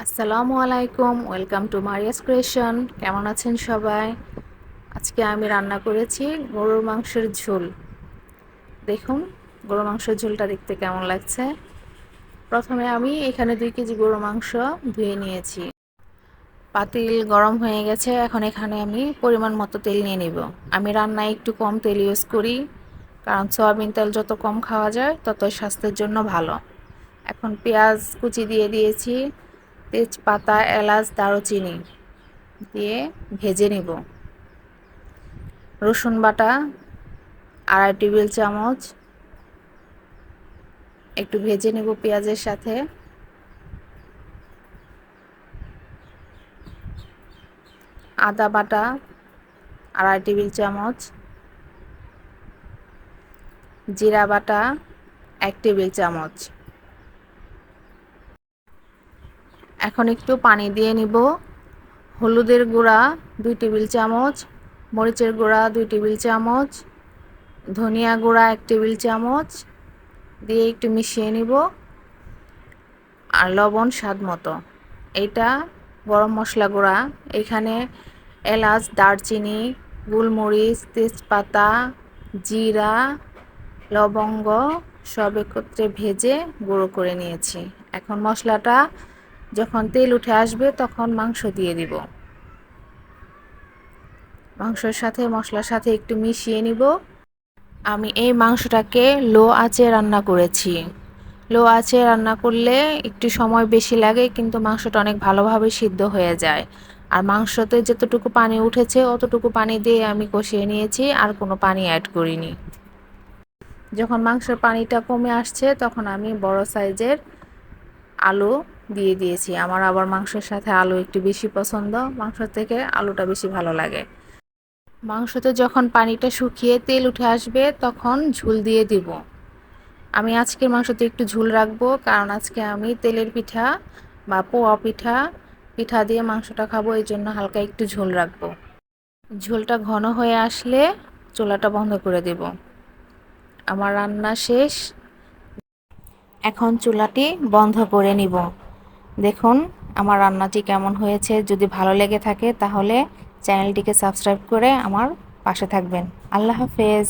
আসসালামু আলাইকুম, welcome to Maria's creation. কেমন আছেন সবাই? আজকে আমি রান্না করেছি গরুর মাংসের ঝোল। দেখুন গরুর মাংসের ঝোলটা দেখতে কেমন লাগছে। প্রথমে আমি এখানে 2 কেজি গরুর মাংস ধুয়ে নিয়েছি। পাতিল গরম হয়ে গেছে, এখন এখানে আমি পরিমাণ মতো তেল নিয়ে নিব। আমি রান্নায় একটু কম তেল ইউজ করি, কারণ সয়াবিন তেল যত কম খাওয়া যায় ততই স্বাস্থ্যের জন্য ভালো। এখন পেঁয়াজ কুচি দিয়ে দিয়েছি, তেজপাতা, এলাচ, দারুচিনি দিয়ে ভেজে নিব। রসুন বাটা 2.5 টেবিল চামচ একটু ভেজে নেব পেঁয়াজের সাথে। আদা বাটা 2.5 টেবিল চামচ, জিরা বাটা 1 টেবিল চামচ। এখন একটু পানি দিয়ে নিব। হলুদের গুঁড়া 2 টেবিল চামচ, মরিচের গুঁড়া 2 টেবিল চামচ, ধনিয়া গুঁড়া 1 টেবিল চামচ দিয়ে একটু মিশিয়ে নিব। আর লবণ স্বাদ মতো। এটা গরম মশলা গুঁড়া। এখানে এলাচ, দারচিনি, গোলমরিচ, তেজপাতা, জিরা, লবঙ্গ সব একত্রে ভেজে গুঁড়ো করে নিয়েছি। এখন মশলাটা যখন তেল উঠে আসবে তখন মাংস দিয়ে দিব। মাংসের সাথে মশলার সাথে একটু মিশিয়ে নিব। আমি এই মাংসটাকে লো আঁচে রান্না করেছি। লো আঁচে রান্না করলে একটু সময় বেশি লাগে, কিন্তু মাংসটা অনেক ভালোভাবে সিদ্ধ হয়ে যায়। আর মাংসতে যতটুকু পানি উঠেছে অতটুকু পানি দিয়ে আমি কষিয়ে নিয়েছি, আর কোনো পানি অ্যাড করিনি। যখন মাংসের পানিটা কমে আসছে তখন আমি বড় সাইজের আলু দিয়ে দিয়েছি। আমার আবার মাংসের সাথে আলু একটু বেশি পছন্দ, মাংসের থেকে আলুটা বেশি ভালো লাগে। মাংসতে যখন পানিটা শুকিয়ে তেল উঠে আসবে তখন ঝোল দিয়ে দিব। আমি আজকের মাংসতে একটু ঝোল রাখবো, কারণ আজকে আমি তেলের পিঠা বা পোয়া পিঠা দিয়ে মাংসটা খাবো, এই জন্য হালকা একটু ঝোল রাখবো। ঝোলটা ঘন হয়ে আসলে চুলাটা বন্ধ করে দেব। আমার রান্না শেষ, এখন চুলাটি বন্ধ করে নিব। দেখুন আমার রান্নাটি কেমন হয়েছে। যদি ভালো লেগে থাকে তাহলে চ্যানেলটিকে সাবস্ক্রাইব করে আমার পাশে থাকবেন। আল্লাহ হাফেজ।